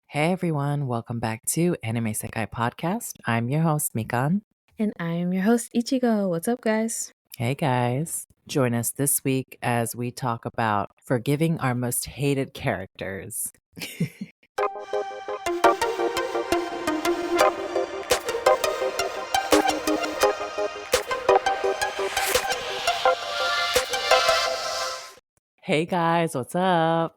Hey everyone, welcome back to Anime Sekai Podcast. I'm your host, Mikan. And I am your host, Ichigo. What's up, guys? Hey guys. Join us this week as we talk about forgiving our most hated characters. Hey guys, what's up?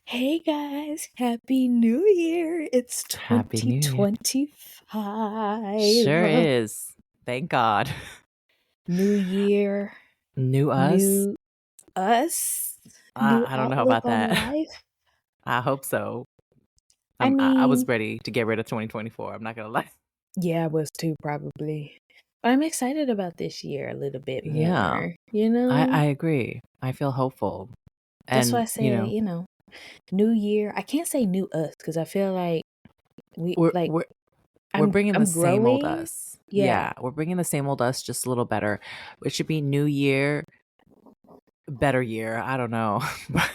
Hey, guys. Happy New Year. It's Happy New Year. 2025. Sure is. Thank God. New year. New us? New us. New I don't know outlook about on that. life. I hope so. I I was mean, ready to get rid of 2024. I'm not going to lie. yeah, I was too, probably. But I'm excited about this year a little bit Yeah, more, you know? I agree. I feel hopeful. That's why I And, say, new year. I can't say new us because I feel like we, we're, like, we're, We're bringing the I'm same old growing. us. Yeah. Yeah, we're bringing the same old us, just a little better. It should be new year, better year. I don't know. But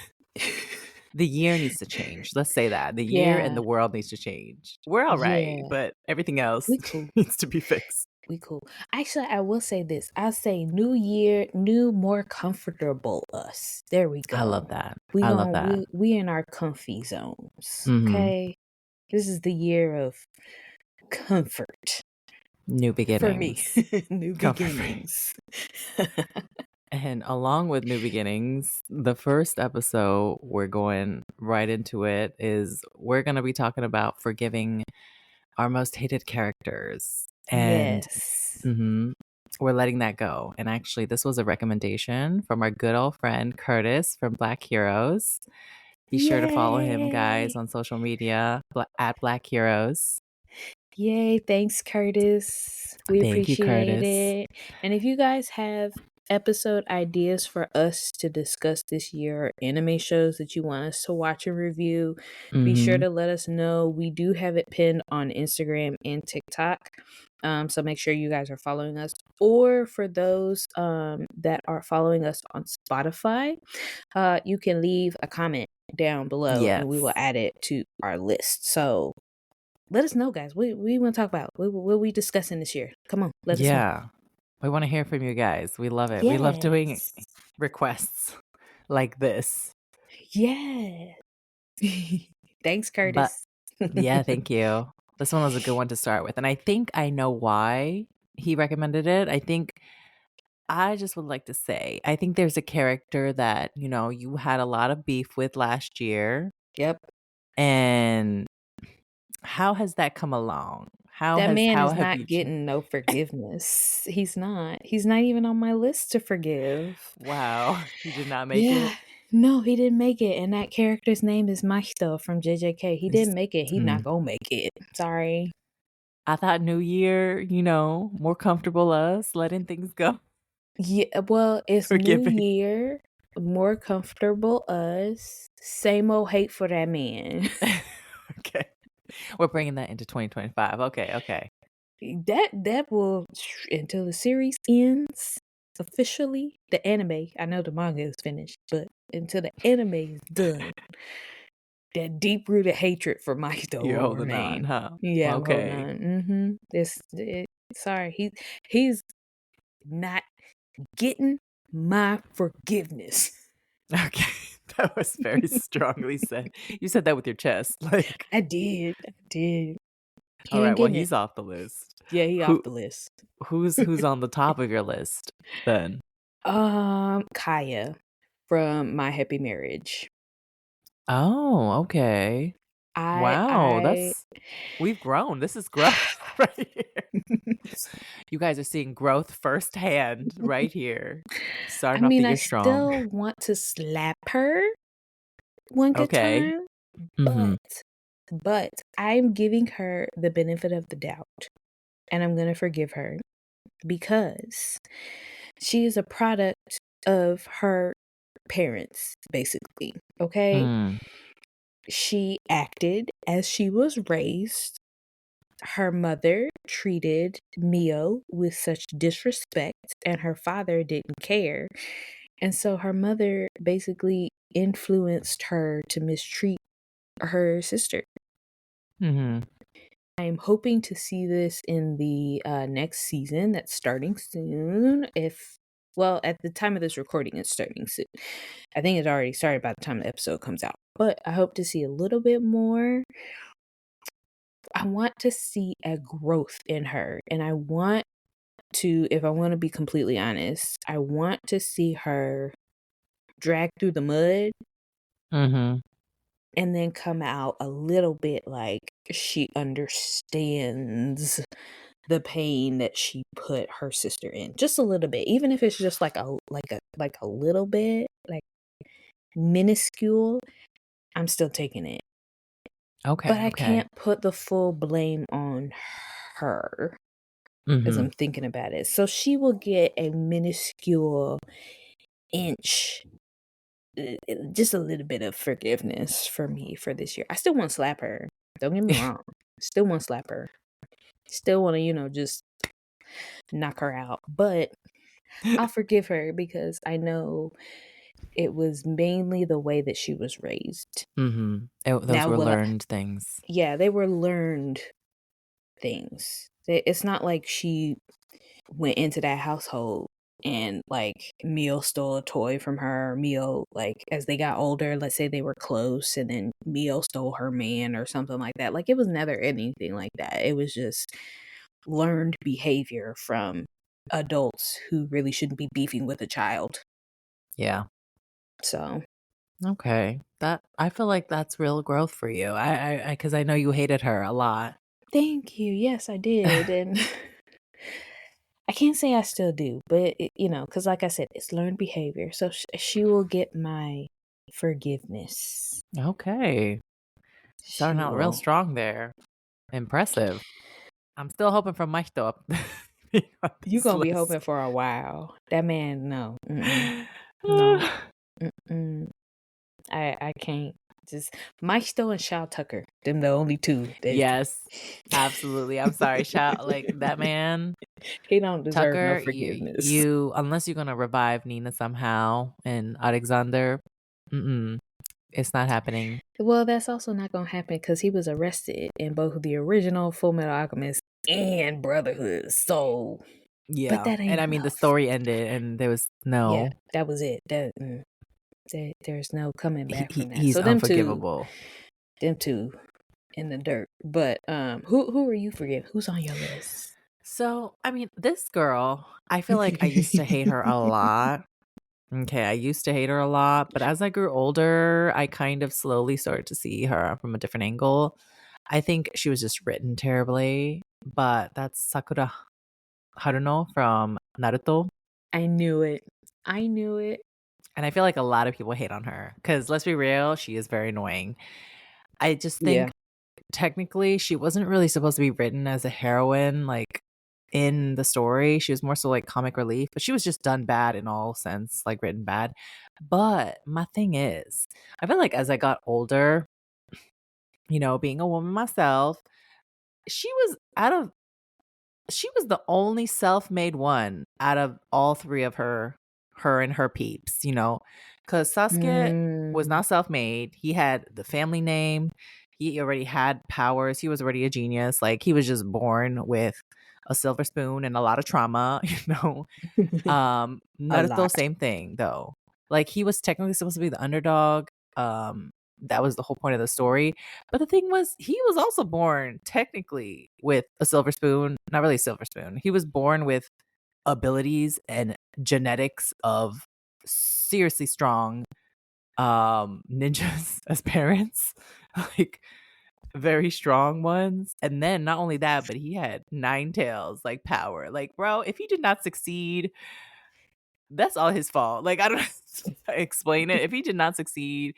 the year needs to change. Let's say that. The year and Yeah. the world needs to change. We're all right, Yeah. but everything else We cool. needs to be fixed. We cool. Actually, I will say this. I'll say new year, new, more comfortable us. There we I love go. that. We I love gon' that. we in our comfy zones. Hmm. Okay. This is the year of comfort New for me. beginnings. New Comfort for me. beginnings. And along with new beginnings, the first episode, we're going right into it, is we're going to be talking about forgiving our most hated characters. And Yes. we're letting that go. And actually, this was a recommendation from our good old friend Curtis from Black Heroes. Be sure to follow him, guys, Yay. on social media at Black Heroes. Yay. Thanks, Curtis. We Thank you, appreciate Curtis. it. And if you guys have episode ideas for us to discuss this year, or anime shows that you want us to watch and review, be sure Hmm. to let us know. We do have it pinned on Instagram and TikTok. So make sure you guys are following us. Or for those that are following us on Spotify, you can leave a comment down below and we will Yes. add it to our list. So let us know, guys. We want to talk about what we discussing this year. Come on, let us know. Yeah. We want to hear from you guys. We love it. We love doing Yes. requests like this. Yeah. Thanks, But Curtis. yeah, thank you. This one was a good one to start with. And I think I know why he recommended it. I just would like to say, I think there's a character that, you had a lot of beef with last year. Yep. And how has that come along? That man How is have you not getting no forgiveness. He's not. He's not even on my list to forgive. Wow, he did not make Yeah. it. No, he didn't make it. And that character's name is Mahito from JJK. He didn't make it. He not Mm. gonna make it. Sorry. I thought New Year, more comfortable us letting things go. Yeah, well, it's New Forgiving. Year, more comfortable us. Same old hate for that man. Okay. We're bringing that into 2025. Okay. That will until the series ends officially. The anime, I know the manga is finished, but until the anime is done, that deep rooted hatred for Mahito You're will holding on, remain. huh? Yeah, I'm holding Okay. on. Sorry, he's not getting my forgiveness. Okay. That was very strongly said. You said that with your chest. Like, I did. He all ain't right, well, getting it. he's off the list. Yeah, he Who off the list. who's on the top of your list then? Kaya from My Happy Marriage. Oh, okay. Wow, I we've grown. This is growth right here. You guys are seeing growth firsthand right here. I Starting off the mean, I year strong. still want to slap her one good Okay. time, Mm-hmm. but I'm giving her the benefit of the doubt, and I'm gonna forgive her because she is a product of her parents, basically. Okay, Mm. she acted as she was raised. Her mother treated Mio with such disrespect, and her father didn't care. And so her mother basically influenced her to mistreat her sister. Mhm. I'm hoping to see this in the next season that's starting soon. Well, at the time of this recording, it's starting soon. I think it's already started by the time the episode comes out. But I hope to see a little bit more. I want to see a growth in her. And I want to, if I want to be completely honest, I want to see her drag through the mud Mhm. and then come out a little bit like she understands the pain that she put her sister in. Just a little bit. Even if it's just like a little bit, like minuscule, I'm still taking it. But Okay, I okay. can't put the full blame on her as Mhm. I'm thinking about it. So she will get a minuscule inch, just a little bit of forgiveness for me for this year. I still want to slap her. Don't get me wrong. Still want to slap her. Still want to, just knock her out. But I'll forgive her because I know it was mainly the way that she was raised. Mhm. Those Now, were will I, learned things. yeah, they were learned things. It's not like she went into that household and like Mio stole a toy from her. Mio, like as they got older, let's say they were close and then Mio stole her man or something like that. Like it was never anything like that. It was just learned behavior from adults who really shouldn't be beefing with a child. Yeah. So Okay. That I feel like that's real growth for you. Because I know you hated her a lot. thank you. Yes, I did. And I can't say I still do, but because like I said, it's learned behavior. So she will get my forgiveness. Okay. She Starting out real will. strong there. Impressive. I'm still hoping for Maito be on You this gonna be list. hoping for a while. That man, no, no, mm-mm. I can't. Just Maisto and Shao Tucker. Them the only two that Yes, absolutely. I'm sorry, shout like that man, he don't deserve no Tucker. forgiveness. You unless you're gonna revive Nina somehow and Alexander, it's not happening. Well, that's also not gonna happen because he was arrested in both the original Full Metal Alchemist and Brotherhood. So, but Yeah, that and ain't I mean the enough. story ended, and there was Yeah, no. that was it. There's no coming back from that. He's So unforgivable. them two in the dirt. But who are you forgiving? Who's on your list? So I mean, this girl, I feel like I used to hate her a lot. Okay, I used to hate her a lot, but as I grew older, I kind of slowly started to see her from a different angle. I think she was just written terribly, but that's Sakura Haruno from Naruto. I knew it. I knew it. And I feel like a lot of people hate on her because let's be real, she is very annoying. I just Yeah. think technically she wasn't really supposed to be written as a heroine, like in the story. She was more so like comic relief, but she was just done bad in all sense, like written bad. But my thing is, I feel like as I got older, being a woman myself, she was out of she was the only self-made one out of all three of her and her peeps, because Sasuke was Mm. not self-made. He had the family name. He already had powers. He was already a genius. Like he was just born with a silver spoon and a lot of trauma, A Naruto, lot. same thing though. Like he was technically supposed to be the underdog. That was the whole point of the story. But the thing was, he was also born technically with a silver spoon. Not really a silver spoon. He was born with abilities and genetics of seriously strong ninjas as parents. Like very strong ones. And then not only that, but he had nine tails, like power. Like, bro, if he did not succeed, that's all his fault. Like, I don't know how to explain it. If he did not succeed,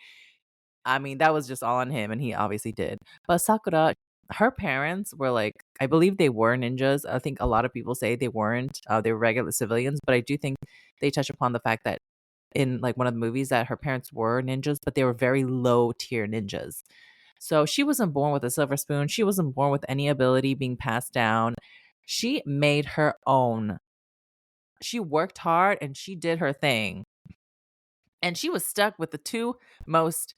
I mean, that was just all on him, and he obviously did. But Sakura, her parents were like, I believe they were ninjas. I think a lot of people say they weren't. They were regular civilians, but I do think they touch upon the fact that in like one of the movies that her parents were ninjas, but they were very low tier ninjas. So she wasn't born with a silver spoon. She wasn't born with any ability being passed down. She made her own. She worked hard and she did her thing. And she was stuck with the two most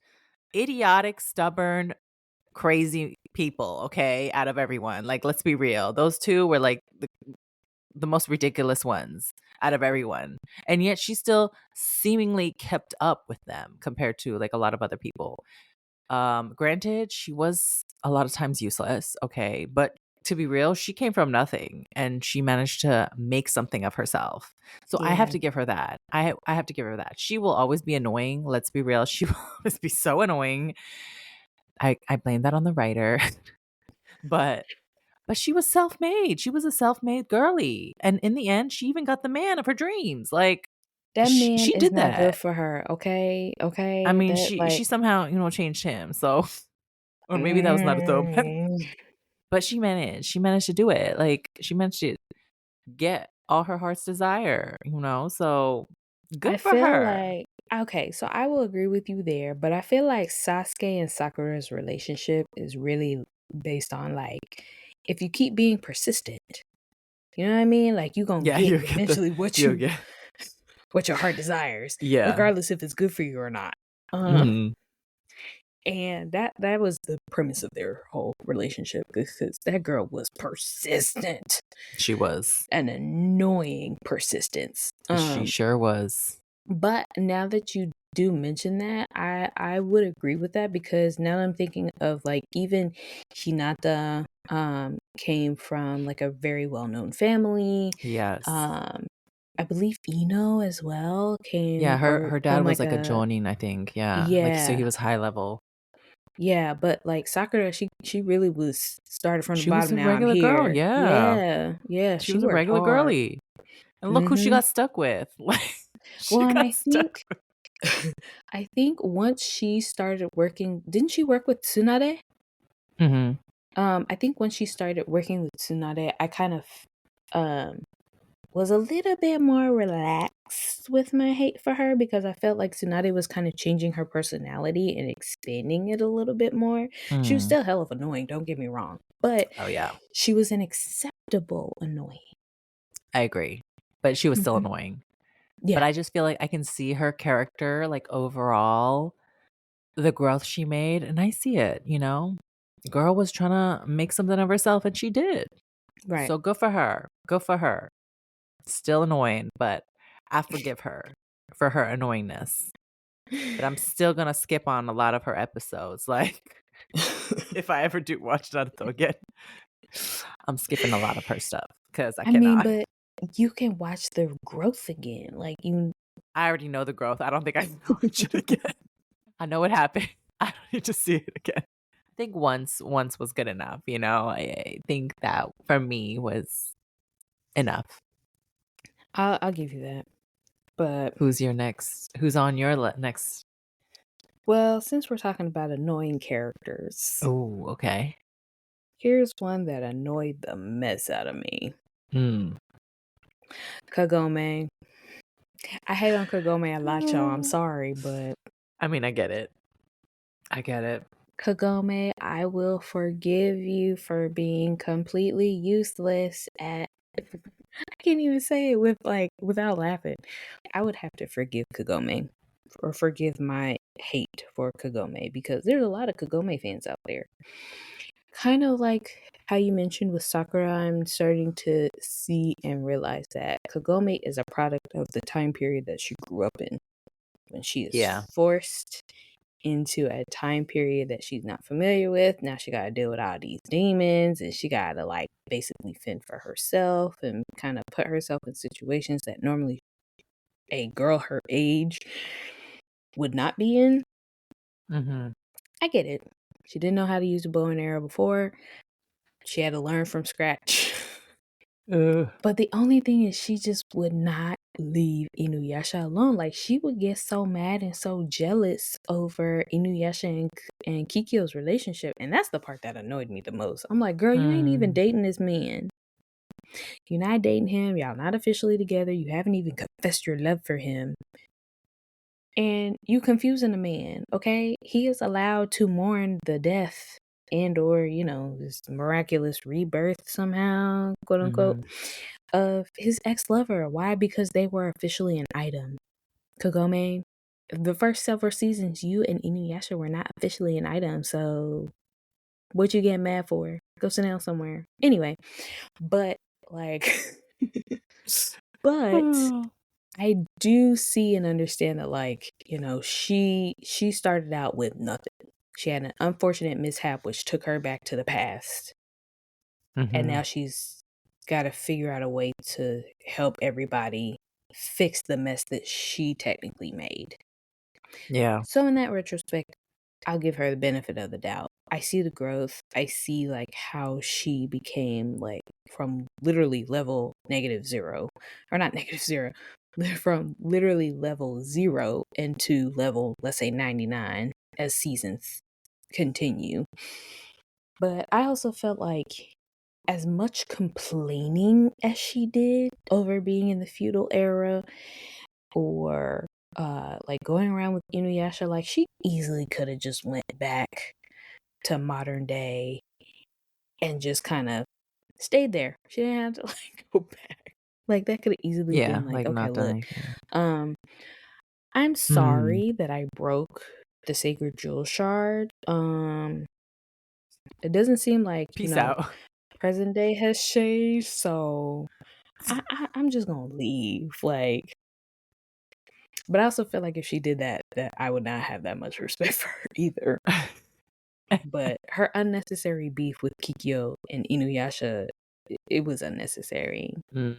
idiotic, stubborn, crazy people, okay, out of everyone. Like, let's be real. Those two were like the most ridiculous ones out of everyone. And yet she still seemingly kept up with them compared to like a lot of other people. Granted, she was a lot of times useless, okay, but to be real, she came from nothing and she managed to make something of herself. So I have Yeah. to give her that. I have to give her that. She will always be annoying. Let's be real. She will always be so annoying. I blame that on the writer. but she was self-made. She was a self-made girly. And in the end, she even got the man of her dreams. Like That man she is did not good that. for her, okay? I Okay? mean, That like she somehow, changed him. So or maybe that was not a throw. mm, But she managed. She managed to do it. Like she managed to get all her heart's desire, So I good for feel her. like okay, so I will agree with you there, but I feel like Sasuke and Sakura's relationship is really based on like if you keep being persistent, you know what I mean? Like you gonna Yeah, get you get the eventually you get what your heart desires, yeah. regardless if it's good for you or not. Mhm. And that was the premise of their whole relationship because that girl was persistent, She was. an annoying persistence. She sure was. But now that you do mention that, I would agree with that because now I'm thinking of like even Hinata came from like a very well-known family. Yes. Um I believe Ino as well Yeah, came or her from dad was like like a a jonin, I think. Yeah. Like so he yeah. was high level. Yeah, but like Sakura, she really was started from the She was bottom. a Now I'm regular girl. here. Yeah. Yeah, yeah, She she was a worked regular hard. girly. And look who she Mhm. got stuck with. Like she Well, and got I stuck think I think once she started working, didn't she work with Tsunade? Mhm. I think once she started working with Tsunade, I kind of um was a little bit more relaxed with my hate for her because I felt like Tsunade was kind of changing her personality and expanding it a little bit more. She was Mm. still hell of annoying, don't get me wrong, but Oh yeah. she was an acceptable annoying. I agree. But she was still Mhm. annoying. But Yeah, I just feel like I can see her character like overall the growth she made and I see it. Girl was trying to make something of herself and she did. right. So good for her. Good for her. Still annoying, but I forgive her for her annoyingness. But I'm still gonna skip on a lot of her episodes. Like if I ever do watch Naruto again, I'm skipping a lot of her stuff because I I mean, cannot. but you can watch the growth again. Like you I already know the growth. I don't think I can watch it again. I know what happened. I don't need to see it again. I think once was good enough. I think that for me was enough. I'll give you that. But Who's your next? Who's on your next? well, since we're talking about annoying characters, Oh, okay. here's one that annoyed the mess out of me. Hmm. Kagome. I hate on Kagome a lot, y'all. I'm Mm. sorry, but I mean, I get it. I get it. Kagome, I will forgive you for being completely useless at I can't even say it with like without laughing. I would have to forgive Kagome or forgive my hate for Kagome because there's a lot of Kagome fans out there. Kind of like how you mentioned with Sakura, I'm starting to see and realize that Kagome is a product of the time period that she grew up in when she is Yeah. forced into a time period that she's not familiar with. Now she got to deal with all these demons and she got to like basically fend for herself and kind of put herself in situations that normally a girl her age would not be in. Mm-hmm. I get it. She didn't know how to use a bow and arrow before. She had to learn from scratch. But the only thing is she just would not leave Inuyasha alone. Like she would get so mad and so jealous over Inuyasha and Kikyo's relationship. And that's the part that annoyed me the most. I'm like, girl, you ain't even Mm. dating this man. You're not dating him. Y'all not officially together. You haven't even confessed your love for him. And you confusing a man, okay? He is allowed to mourn the death and or, this miraculous rebirth somehow, quote unquote, Mm-hmm. of his ex-lover. Why? Because they were officially an item. Kagome, the first several seasons, you and Inuyasha were not officially an item, so What you getting mad for? Go sit down somewhere. Anyway, but like, but I do see and understand that, like, she started out with nothing. She had an unfortunate mishap which took her back to the past, and Mm-hmm. now she's got to figure out a way to help everybody fix the mess that she technically made. Yeah. So in that retrospect, I'll give her the benefit of the doubt. I see the growth. I see like how she became like from literally level -0, or not -0, from literally level 0 into level, let's say, 99 as seasons continue. But I also felt like as much complaining as she did over being in the feudal era, or like going around with Inuyasha, like she easily could have just went back to modern day and just kind of stayed there. She didn't have to like go back. Like that could have easily Yeah. been like, Like okay, not done look, anything. um, I'm Hmm. sorry that I broke the sacred jewel shard. It doesn't seem like, Peace out. present day has changed, so I'm just gonna leave. Like, but I also feel like if she did that, that I would not have that much respect for her either. But her unnecessary beef with Kikyo and Inuyasha, it was unnecessary. Mm,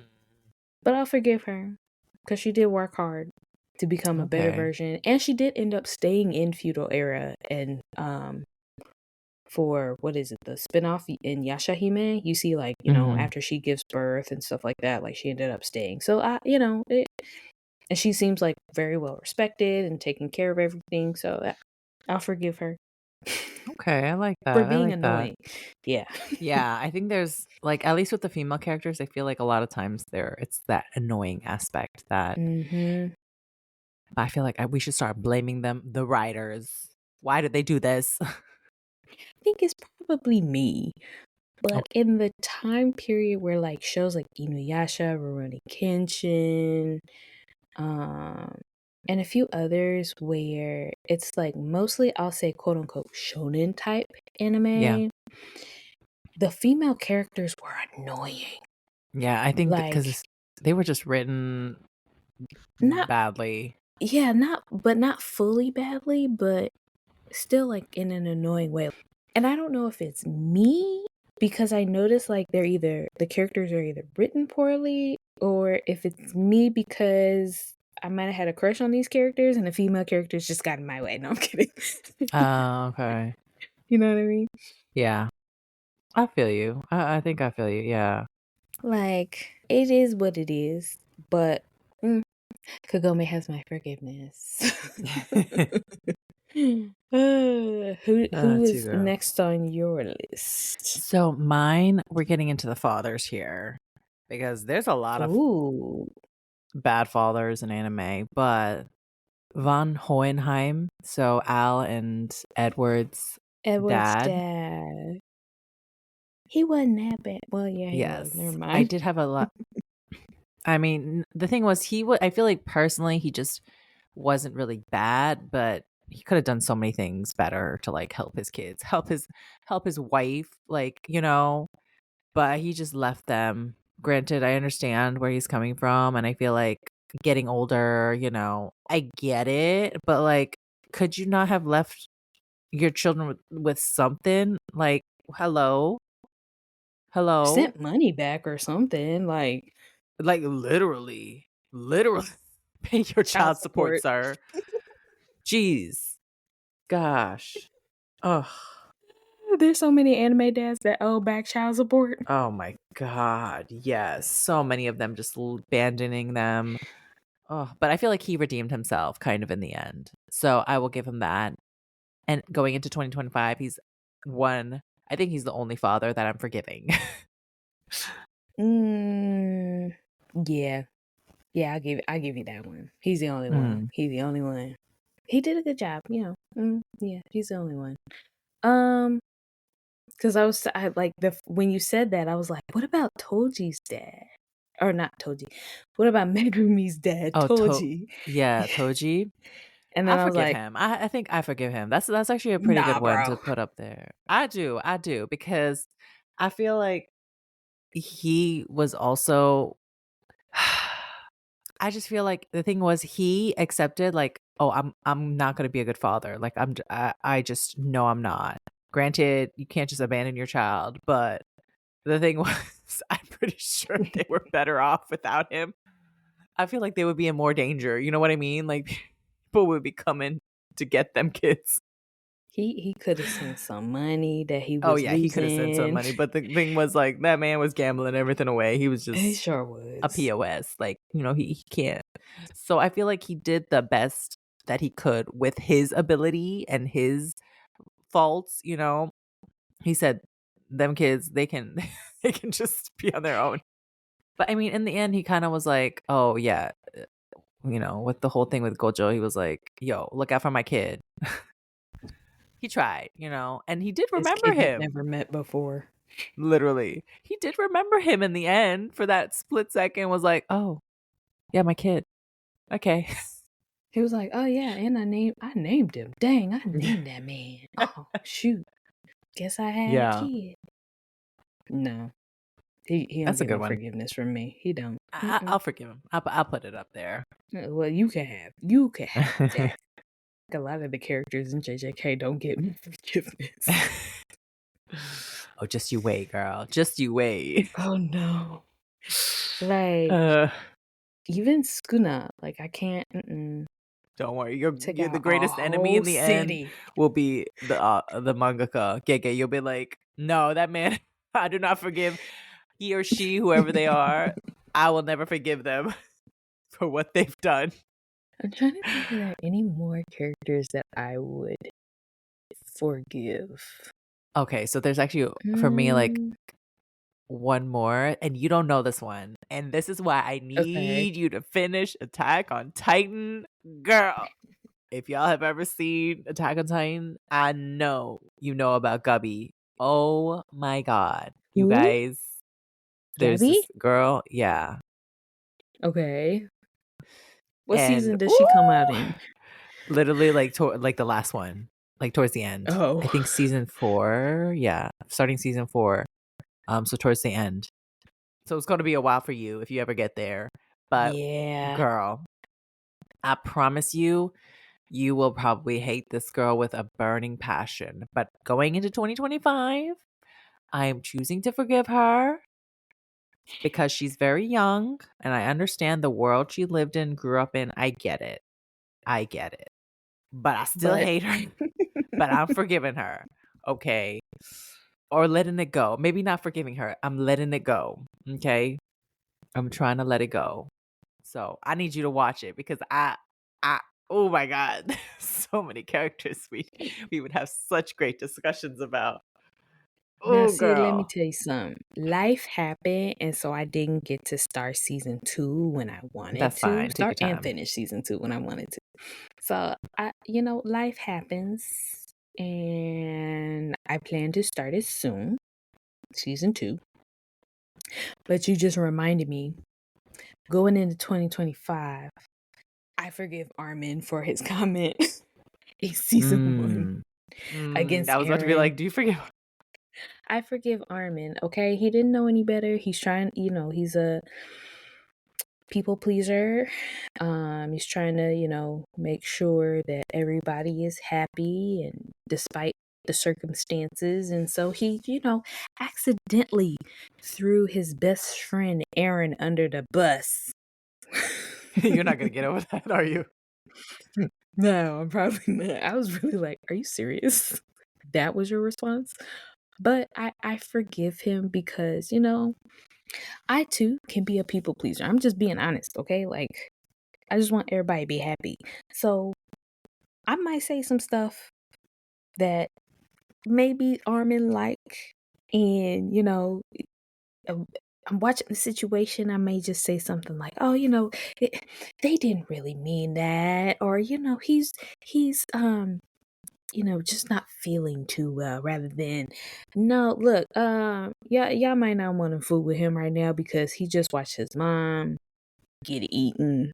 But I'll forgive her because she did work hard to become a better okay. version, and she did end up staying in feudal era. And for what is it, the spinoff in Yashahime, you see like Hmm. after she gives birth and stuff like that, like she ended up staying. So and she seems like very well respected and taking care of everything. So I'll forgive her Okay, I like for that. I being like that. annoying. Yeah. Yeah, I think there's like at least with the female characters, I feel like a lot of times it's that annoying aspect that Hmm. I feel like we should start blaming them, the writers. Why did they do this? I think it's probably me. But Okay. in the time period where like shows like Inuyasha, Rurouni Kenshin, um, and a few others where it's like mostly, I'll say, quote unquote shonen type Yeah. anime, the female characters were annoying. Yeah, I think Like, because they were just written not, badly. yeah, not fully badly, but still like in an annoying way. And I don't know if it's me, because I notice like the characters are either written poorly, or if it's me because I might have had a crush on these characters and the female characters just got in my way. No, I'm kidding. Oh, okay. You know what I mean? Yeah. I feel you. I think I feel you. Yeah. Like, it is what it is, but Kagome has my forgiveness. Who Too is girl. next on your list? So mine, we're getting into the fathers here because there's a lot of Ooh, bad fathers in anime, but Von Hohenheim, so Al and Edward's Edward's dad. dad. He wasn't that bad. Well, yeah, he was. Never Yes, I mind. did have a lot. I mean, the thing was, I feel like personally, he just wasn't really bad, but he could have done so many things better to like help his kids, help his wife, like But he just left them. Granted, I understand where he's coming from, and I feel like getting older, I get it, but like, could you not have left your children with something? Like, hello, hello, Sent money back or something, like like literally, pay your child child support, support. sir. Jeez, gosh, oh, There's so many anime dads that owe back child support. oh my God, yes, so many of them just abandoning them. Oh, but I feel like he redeemed himself kind of in the end. So I will give him that. And going into 2025, I think he's the only father that I'm forgiving. Mm, yeah, yeah. I'll give you that one. He's the only one. Mm. He's the only one. He did a good job. Yeah, he's the only one. Um, because I like when you said that, I was like, what about Toji's dad? Or not Toji. What about Megumi's dad, Oh, Toji? yeah, Toji. And I then I was forgive like, him. I think I forgive him. That's actually a pretty good nah, one bro. to put up there. I do, because I feel like he was also I just feel like the thing was he accepted like, "Oh, I'm not gonna be a good father. Like I just know I'm not." Granted, you can't just abandon your child, but the thing was, I'm pretty sure they were better off without him. I feel like they would be in more danger. You know what I mean? Like people would be coming to get them kids. He could have sent some money that he Oh was yeah, he could have sent some losing. money, but the thing was like that man was gambling everything away. He was He just sure a was. POS. Like, he can't. So I feel like he did the best that he could with his ability and his faults. He said them kids, they can they can just be on their own. But I mean, in the end he kind of was like, "Oh yeah, with the whole thing with Gojo, he was like, "Yo, look out for my kid." He tried, and he did This remember kid he'd him. never met before. Literally. He did remember him in the end for that split second, was like, "Oh, yeah, my kid. Okay." He was like, "Oh yeah, and I named him. Dang, I named that man. Oh shoot, guess I had a Yeah. kid." No, he don't That's a get good no one. forgiveness from me. He don't. I'll forgive him. I'll put it up there. Well, you can have that. A lot of the characters in JJK don't get me forgiveness. Oh, just you wait, girl. Just you wait. Oh no, like Uh, even Skuna, like I can't. don't worry. Took You're the out a greatest enemy whole in the end city. will be the mangaka Gege. You'll be like, "No, that man, I do not forgive he or she, whoever they are. I will never forgive them for what they've done." I'm trying to think if there are any more characters that I would forgive. Okay, so there's actually for me like Mm, one more, and you don't know this one. And this is why I okay. need you to finish Attack on Titan. Girl, if y'all have ever seen Attack on Titan, I know you know about Gubby. Oh my god. You Who? guys, there's this Gabby? girl, yeah. Okay. What And season does she come out ooh, in? literally like the last one, like towards the end. I Oh. think season 4, yeah, starting season 4. So towards the end. So it's going to be a while for you if you ever get there. But Yeah. girl, I promise you, you will probably hate this girl with a burning passion. But going into 2025, I am choosing to forgive her because she's very young and I understand the world she lived in, grew up in. I get it. I get it. But I still But hate her. But I'm forgiving her. Okay. Or letting it go. Maybe not forgiving her. I'm letting it go. Okay. I'm trying to let it go. So I need you to watch it because I oh my god, so many characters we would have such great discussions about. now Oh see, let me girl. tell you something. Life happened, and so I didn't get to start season 2 when I wanted That's to. fine. Take your Start and time. finish season 2 when I wanted to. So life happens, and I plan to start it soon, season 2. But you just reminded me, going into 2025, I forgive Armin for his comment in season 1 Mm. against I was about to be Aaron. like, do you forget? I forgive Armin, okay? He didn't know any better. He's trying, he's a people pleaser. He's trying to, make sure that everybody is happy and despite the circumstances. And so he, accidentally threw his best friend Aaron under the bus. You're not gonna get over that, are you? No, I'm probably not. I was really like, are you serious? That was your response? But I forgive him because, I too can be a people pleaser. I'm just being honest, okay? Like, I just want everybody to be happy. So I might say some stuff that maybe Armin like, and um, I'm watching the situation. I may just say something like, "Oh, they didn't really mean that," or he's just not feeling too well. Rather than, no, look, yeah, y'all might not want to fool with him right now because he just watched his mom get eaten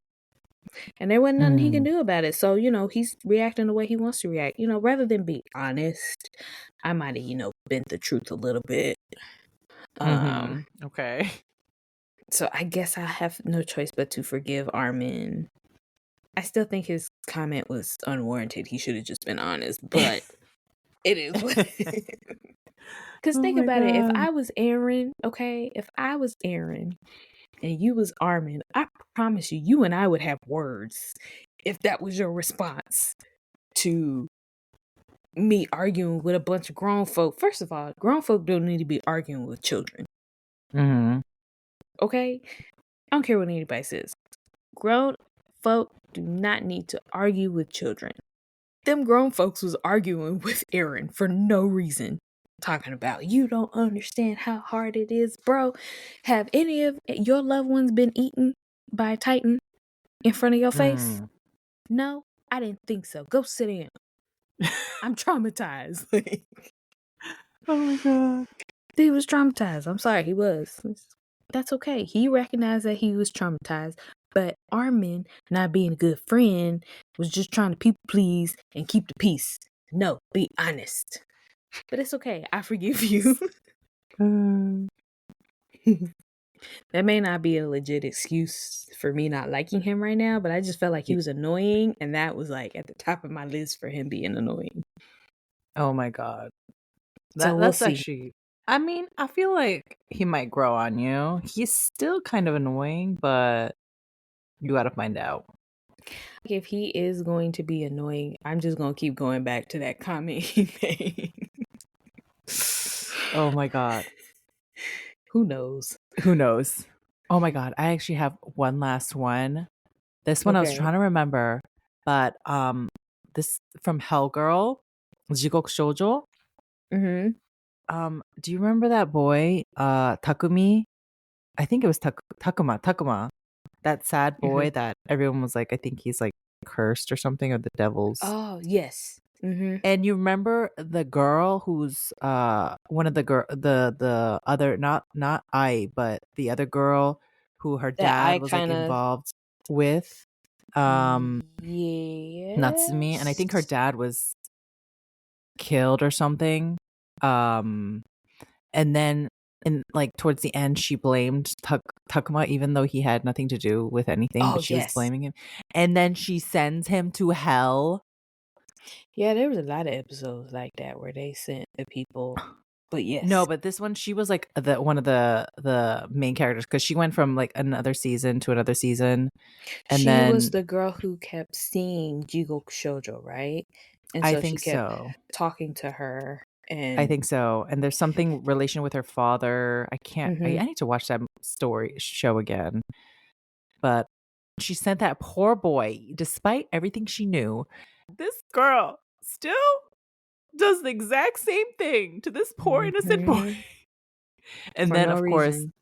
And there wasn't nothing he can Mm. do about it. So, he's reacting the way he wants to react. Rather than be honest, I might have, bent the truth a little bit. Mhm. Okay. So I guess I have no choice but to forgive Armin. I still think his comment was unwarranted. He should have just been honest, but it is what it is. Because Oh think my about it. If god. I was Aaron, okay, if I was Aaron and you was Armin, I promise you, you and I would have words if that was your response to me arguing with a bunch of grown folk. First of all, grown folk don't need to be arguing with children, Mhm. okay? I don't care what anybody says. Grown folk do not need to argue with children. Them grown folks was arguing with Aaron for no reason. Talking about, you don't understand how hard it is, bro. Have any of your loved ones been eaten by a Titan in front of your face? Mm. No, I didn't think so. Go sit down. I'm traumatized. Oh my god. He was traumatized. I'm sorry, he was. That's okay. He recognized that he was traumatized. But Armin, not being a good friend, was just trying to people please and keep the peace. No, be honest. But it's okay. I forgive you. Mm. That may not be a legit excuse for me not liking him right now, but I just felt like he was annoying, and that was like at the top of my list for him being annoying. Oh my god. So we'll That's see. actually, I mean, I feel like he might grow on you. He's still kind of annoying, but you gotta find out. If he is going to be annoying, I'm just going to keep going back to that comment he made. Oh my god. Who knows? Who knows? Oh my god. I actually have one last one. This one I was Okay. trying to remember, but this from Hellgirl, Jigok Shoujo. Mm-hmm. Do you remember that boy, Takumi? I think it was Takuma. That sad Mm-hmm. boy that everyone was like, I think he's like cursed or something, or the devil's. Oh, yes. Mm-hmm. And you remember the girl who's one of the other, not I, but the other girl who her That dad I was like kind of. involved with um Natsumi, and I think her Yes. dad was killed or something. Um and then in like towards the end she blamed Takuma even though he had nothing to do with anything, Oh, but she was yes. blaming him. And then she sends him to hell. Yeah, there was a lot of episodes like that where they sent the people. But No, yes. but this one she was like the one of the main characters because she went from like another season to another season, and She was then the girl who kept seeing Jigok Shoujo, right? And I so she think kept so. talking to her I and think so. And there's something relation with her father. I can't. Mhm. I need to watch that story show again. But she sent that poor boy, despite everything she knew. This girl still does the exact same thing to this poor innocent boy. Mhm. And For then, no of course, reason.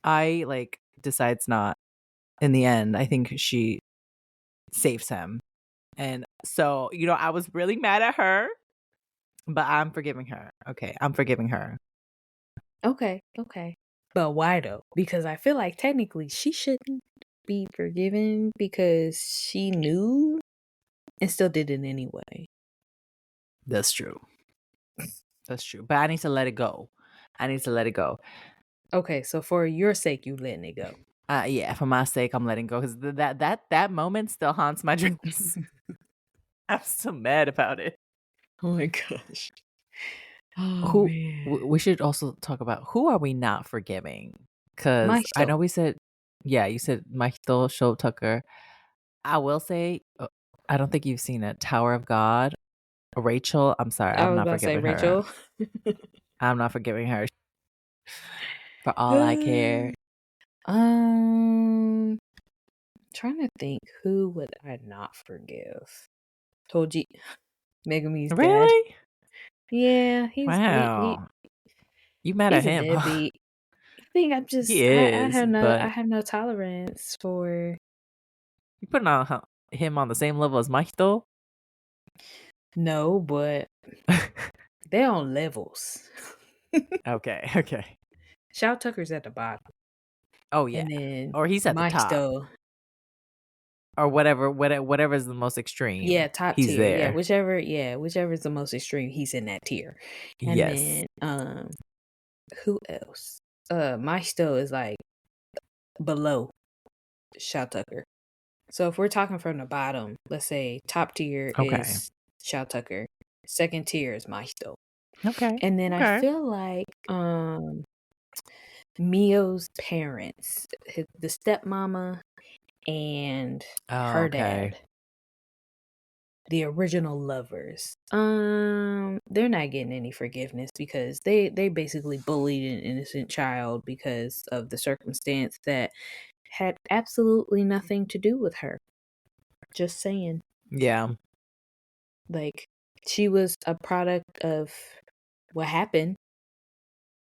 I like decides not. In the end, I think she saves him. And so, I was really mad at her, but I'm forgiving her. Okay, I'm forgiving her. Okay, okay. But why though? Because I feel like technically she shouldn't be forgiven because she knew and still did it anyway. That's true. That's true. But I need to let it go. I need to let it go. Okay, so for your sake, you letting it go. Yeah, for my sake, I'm letting go because that moment still haunts my dreams. I'm so mad about it. Oh my gosh. Oh Who man. we should also talk about who are we not forgiving? Because I Maisto. know we said, yeah, you said Mahito Show Tucker. I will say, I don't think you've seen it. Tower of God. Rachel, I'm sorry, I I'm was not about to say forgiving her. Rachel. I'm not forgiving her for all I care. um trying to think who would I not forgive? Toji Megami's dad. Really? Yeah, Wow. You mad at he's a him, huh? deadbeat. I think He I is, have but no tolerance for you putting on him on the same level as Mahito? no, but they're on levels. Okay, okay. Shao Tucker's at the bottom. Oh, yeah. And then Or he's at the top. Maisto. or whatever's the most extreme. Yeah, top He's tier. there. Whichever is the most extreme, he's in that tier. And Yes. then who else? Maisto is like below Shao Tucker. So if we're talking from the bottom, let's say top tier Okay. is Shao Tucker, second tier is Maisto. Okay. And then I Okay. feel like Mio's parents, the stepmama and Oh, her okay. dad, the original lovers. They're not getting any forgiveness because they basically bullied an innocent child because of the circumstance that had absolutely nothing to do with her. Just saying. Yeah. Like, she was a product of what happened,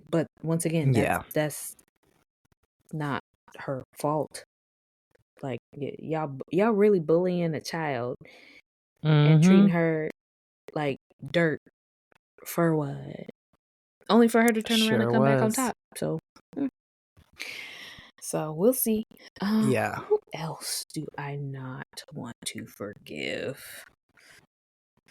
but once again, Yeah. that's not her fault. Like, y'all really bullying a child and treating Mm-hmm. her like dirt for what? Only for her to turn around and Sure come back on was. top. So we'll see. Yeah. Who else do I not want to forgive?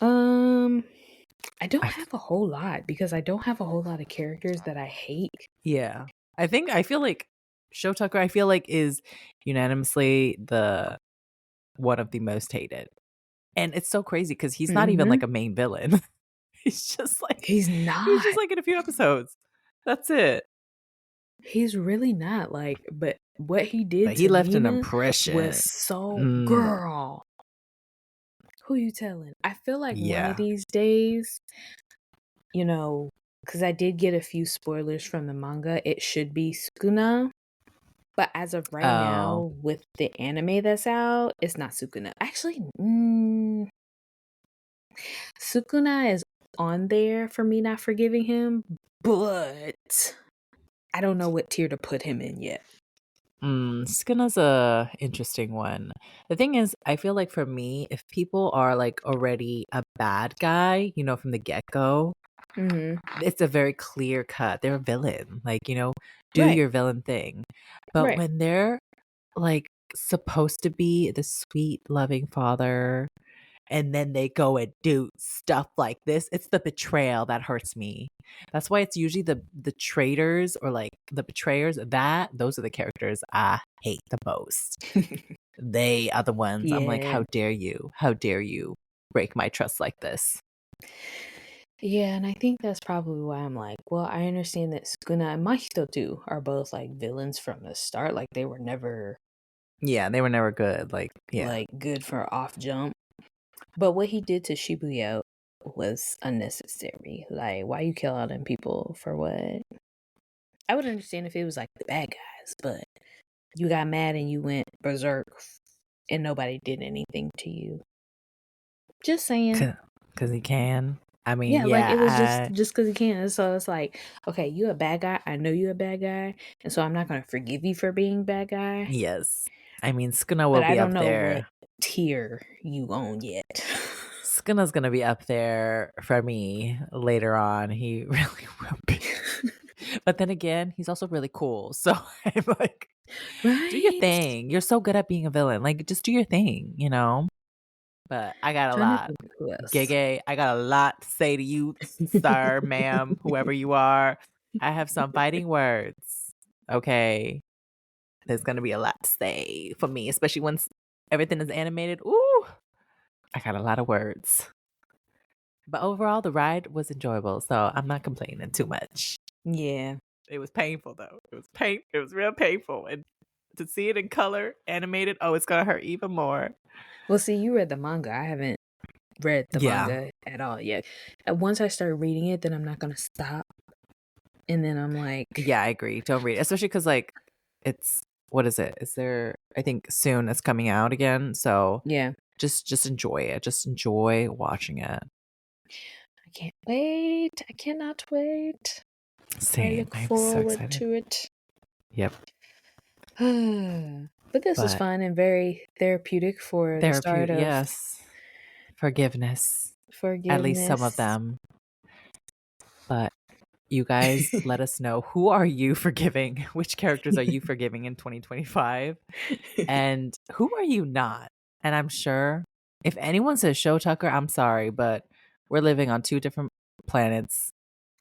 I don't I have a whole lot because I don't have a whole lot of characters that I hate. Yeah. I feel like Show Tucker, I feel like, is unanimously the one of the most hated. And it's so crazy because he's not even Mm-hmm. like a main villain. he's just like He's he's just not. like in a few episodes. That's it. He's really not. Like, but what he did But he to left an Nina was impression. so Mm, girl. Who you telling? I feel like one of yeah. these days, because I did get a few spoilers from the manga, it should be Sukuna. But as of right Oh. now, with the anime that's out, it's not Sukuna. Actually, Sukuna is on there for me not forgiving him, but I don't know what tier to put him in yet. Skinner's a interesting one. The thing is, I feel like for me, if people are like already a bad guy, from the get-go, it's a very clear cut. They're a villain. Like, do Right, your villain thing. But right. when they're like supposed to be the sweet, loving father, and then they go and do stuff like this, it's the betrayal that hurts me. That's why it's usually the traitors or like the betrayers, those are the characters I hate the most. They are the ones I'm like, Yeah. how dare you? How dare you break my trust like this? Yeah, and I think that's probably why I'm like, well, I understand that Sukuna and Mahito too are both like villains from the start. Like they were never Yeah, they were never good. Like, yeah. like good for off jump. But what he did to Shibuya was unnecessary. Like, why you kill all them people for what? I would understand if it was like the bad guys, but you got mad and you went berserk and nobody did anything to you. Just saying. Because he can. I mean, Yeah, like it was just yeah, just because he can. So it's like, okay, you a bad guy. I know you a bad guy, and so I'm not gonna forgive you for being bad guy. yes. I mean, Skuna But will I be don't up know what there. tier you own yet. Skuna's gonna be up there for me later on. He really will be. But then again, he's also really cool. So I'm like, do your Right? thing. You're so good at being a villain. Like, just do your thing. But I got a Trying to lot. think who else. Gege, I got a lot to say to you, sir, ma'am, whoever you are. I have some fighting words. Okay. There's gonna be a lot to say for me, especially once everything is animated. Ooh, I got a lot of words. But overall, the ride was enjoyable, so I'm not complaining too much. Yeah. It was painful though. It was real painful, and to see it in color, animated, oh, it's gonna hurt even more. Well, see, you read the manga. I haven't read the Yeah, manga at all yet. And once I start reading it, then I'm not gonna stop. And then I'm like, yeah, I agree. Don't read it, especially because like it's what is it? Is there? I think soon it's coming out again. So yeah, just enjoy it. Just enjoy watching it. I can't wait. I cannot wait. I Same. look I'm so forward excited. to it. Yep. But this was But fun and very therapeutic for the start therapeutic, of yes. Forgiveness. At least some of forgiveness. them. But you guys let us know, who are you forgiving? Which characters are you forgiving in 2025? And who are you not? And I'm sure if anyone says show Tucker, I'm sorry, but we're living on two different planets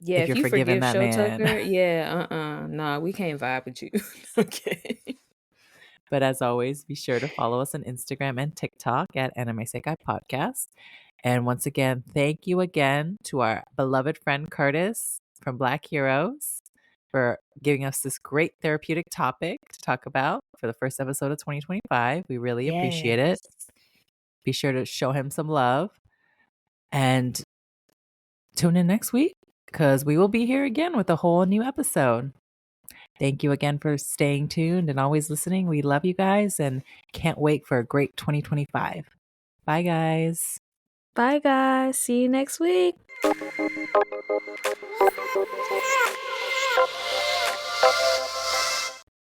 Yeah, if if you're you forgiving forgive that Show man. Tucker, yeah, nah, we can't vibe with you. Okay. But as always, be sure to follow us on Instagram and TikTok at Anime Sekai Podcast. And once again, thank you again to our beloved friend Curtis from Black Heroes for giving us this great therapeutic topic to talk about for the first episode of 2025. We really appreciate it. Yes. Be sure to show him some love and tune in next week because we will be here again with a whole new episode. Thank you again for staying tuned and always listening. We love you guys and can't wait for a great 2025. Bye, guys. Bye, guys. See you next week.